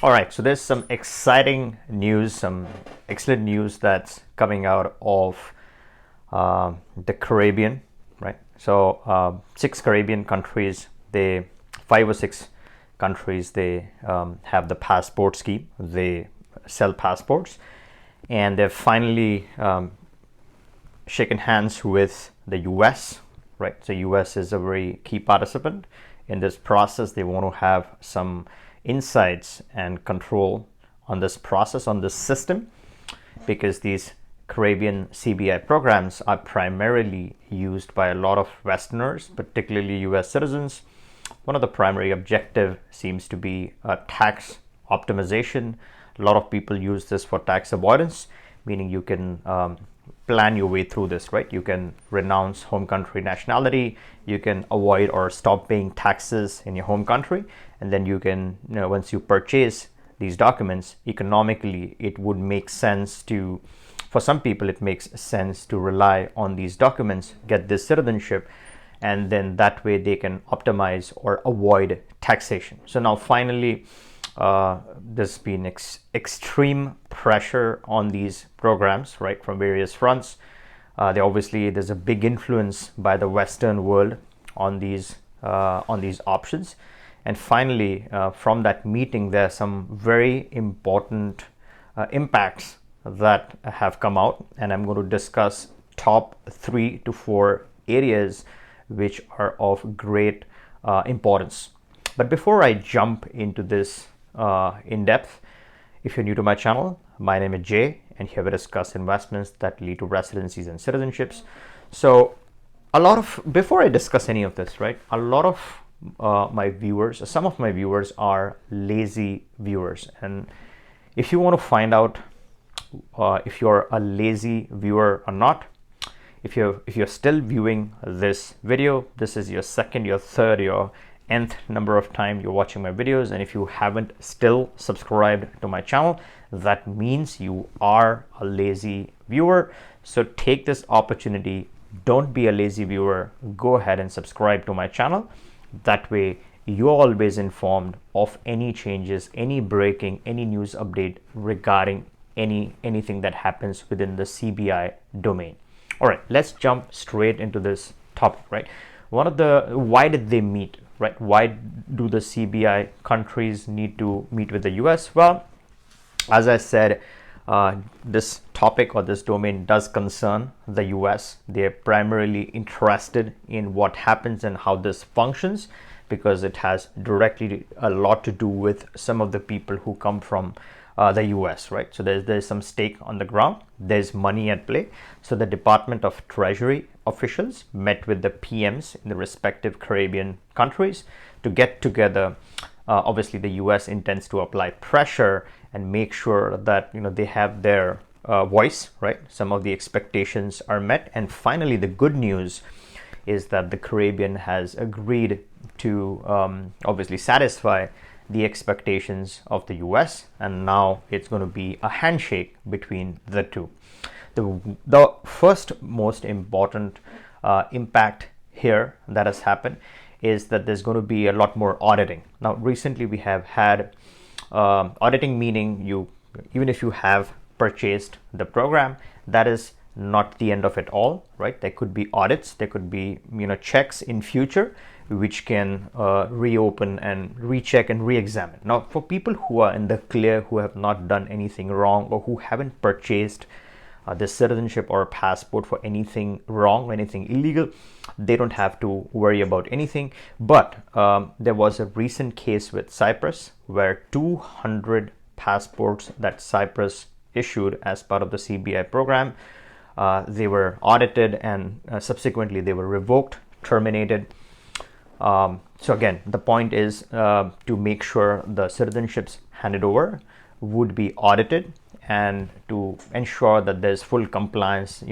All right, so there's some exciting news, some excellent news that's coming out of the Caribbean, right? So six Caribbean countries, they 5 or 6 countries, they have the passport scheme. They sell passports, and they've finally shaken hands with the U.S. Right? So U.S. is a very key participant in this process. They want to have some insights and control on this process, on this system, because these Caribbean CBI programs are primarily used by a lot of Westerners, particularly US citizens. One of the primary objective seems to be tax optimization. A lot of people use this for tax avoidance, meaning you can plan your way through this, right? You can renounce home country nationality, you can avoid or stop paying taxes in your home country, and then you can, once you purchase these documents, economically, it would make sense to, for some people, it makes sense to rely on these documents, get this citizenship, and then that way they can optimize or avoid taxation. So now finally, there's been extreme pressure on these programs, right, from various fronts. There's a big influence by the Western world on these options. And finally, from that meeting, there are some very important impacts that have come out, and I'm going to discuss top 3 to 4 areas which are of great importance. But before I jump into this in depth, if you're new to my channel, my name is Jay, and here we discuss investments that lead to residencies and citizenships. So before I discuss any of this, right, a lot of some of my viewers are lazy viewers. And if you want to find out if you're a lazy viewer or not, if you're still viewing this video, this is your second, your third, your nth number of time you're watching my videos, and if you haven't still subscribed to my channel, that means you are a lazy viewer. So take this opportunity, don't be a lazy viewer, go ahead and subscribe to my channel. That way you're always informed of any changes, any breaking, any news update regarding anything that happens within the CBI domain. All right, let's jump straight into this topic, right? Why did they meet, right? Why do the CBI countries need to meet with the US? Well, as I said, this topic or this domain does concern the US. They're primarily interested in what happens and how this functions, because it has directly a lot to do with some of the people who come from the US, right? So there's some stake on the ground, there's money at play. So the Department of Treasury officials met with the PMs in the respective Caribbean countries to get together. Obviously, the US intends to apply pressure and make sure that they have their voice, right? Some of the expectations are met. And finally, the good news is that the Caribbean has agreed to obviously satisfy the expectations of the US, and now it's going to be a handshake between the two. The first most important impact here that has happened is that there's going to be a lot more auditing. Now, recently we have had auditing, meaning even if you have purchased the program, that is not the end of it all, right? There could be audits, there could be checks in future which can reopen and recheck and re-examine. Now, for people who are in the clear, who have not done anything wrong, or who haven't purchased the citizenship or a passport for anything wrong or anything illegal, they don't have to worry about anything. But there was a recent case with Cyprus where 200 passports that Cyprus issued as part of the CBI program, they were audited, and subsequently they were revoked, terminated. So again, the point is to make sure the citizenships handed over would be audited, and to ensure that there's full compliance.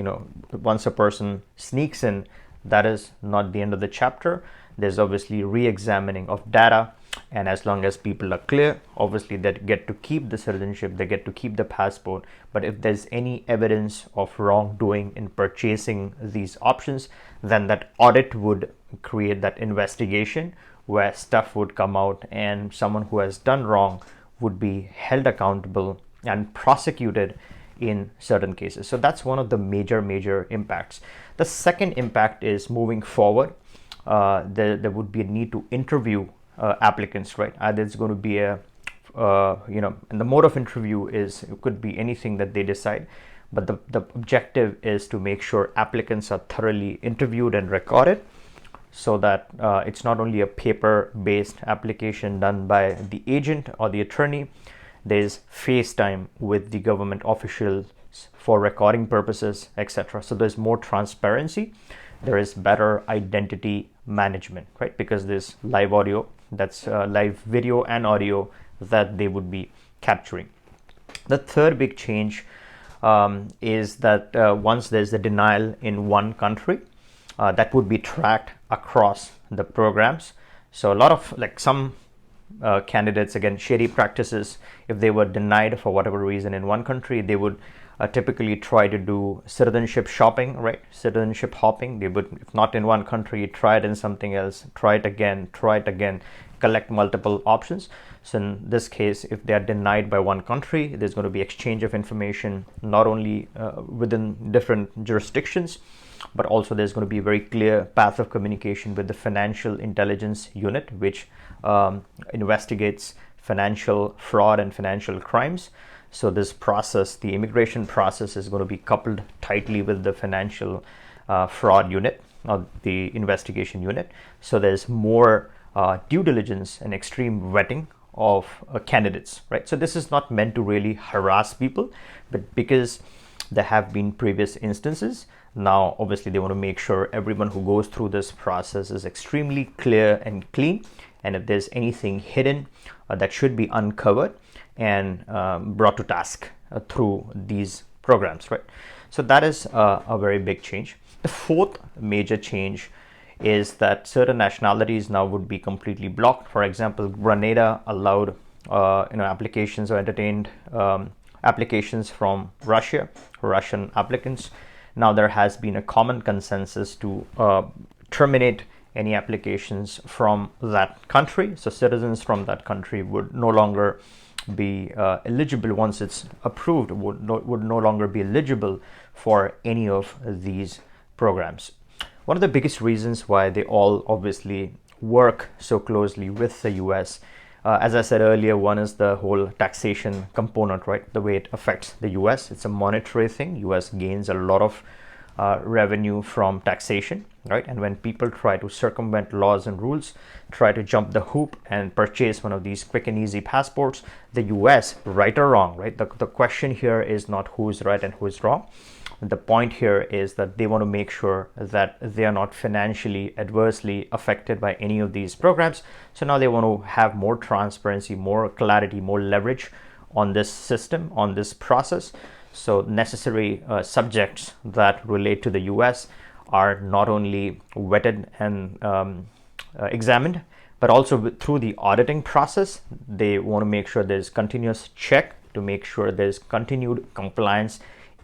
Once a person sneaks in, that is not the end of the chapter. There's obviously re-examining of data, and as long as people are clear, obviously they get to keep the citizenship, they get to keep the passport. But if there's any evidence of wrongdoing in purchasing these options, then that audit would create that investigation where stuff would come out, and someone who has done wrong would be held accountable and prosecuted in certain cases. So that's one of the major impacts. The second impact is moving forward, there would be a need to interview applicants, right? Either it's going to be a and the mode of interview it could be anything that they decide, but the objective is to make sure applicants are thoroughly interviewed and recorded, so that it's not only a paper-based application done by the agent or the attorney. There's face time with the government officials for recording purposes, etc. So there's more transparency. There is better identity management, right? Because there's live audio, that's live video and audio that they would be capturing. The third big change is that once there's a denial in one country, that would be tracked across the programs. So a lot of some candidates, again, shady practices, if they were denied for whatever reason in one country, they would typically try to do citizenship shopping, right? Citizenship hopping. They would, if not in one country, try it in something else, try it again, collect multiple options. So in this case, if they are denied by one country, there's going to be exchange of information, not only within different jurisdictions, but also there's going to be a very clear path of communication with the Financial Intelligence Unit, which investigates financial fraud and financial crimes. So this process, the immigration process, is going to be coupled tightly with the financial fraud unit, or the investigation unit. So there's more due diligence and extreme vetting of candidates, right? So this is not meant to really harass people, but because there have been previous instances, now obviously they want to make sure everyone who goes through this process is extremely clear and clean, and if there's anything hidden that should be uncovered and brought to task through these programs, right? So that is a very big change. The fourth major change is that certain nationalities now would be completely blocked. For example, Grenada allowed applications or entertained applications from Russian applicants. Now there has been a common consensus to terminate any applications from that country. So citizens from that country would no longer be eligible. Once it's approved, would no longer be eligible for any of these programs. One of the biggest reasons why they all obviously work so closely with the US, as I said earlier, one is the whole taxation component, right? The way it affects the US, it's a monetary thing. US gains a lot of revenue from taxation, right? And when people try to circumvent laws and rules, try to jump the hoop and purchase one of these quick and easy passports, the US, right or wrong, right? The question here is not who's right and who's wrong. The point here is that they want to make sure that they are not financially adversely affected by any of these programs. So now they want to have more transparency, more clarity, more leverage on this system, on this process. So necessary subjects that relate to the US are not only vetted and examined, but also through the auditing process. They want to make sure there's continuous check to make sure there's continued compliance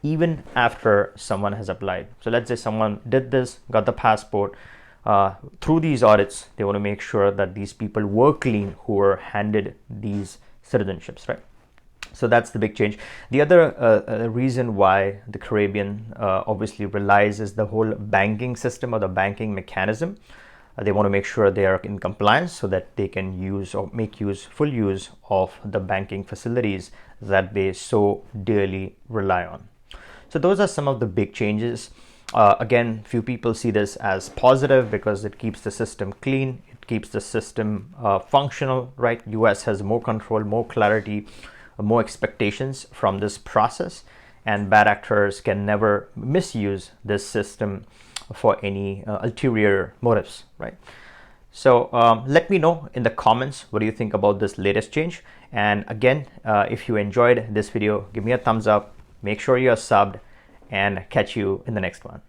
even after someone has applied. So let's say someone did this, got the passport. Through these audits, they want to make sure that these people were clean who were handed these citizenships, right? So that's the big change. The other reason why the Caribbean obviously relies is the whole banking system or the banking mechanism. They want to make sure they are in compliance so that they can use or make full use of the banking facilities that they so dearly rely on. So those are some of the big changes. Again, few people see this as positive because it keeps the system clean, it keeps the system functional, right? US has more control, more clarity, more expectations from this process, and bad actors can never misuse this system for any ulterior motives, right? So let me know in the comments what do you think about this latest change. And again, if you enjoyed this video, give me a thumbs up, make sure you're subbed, and catch you in the next one.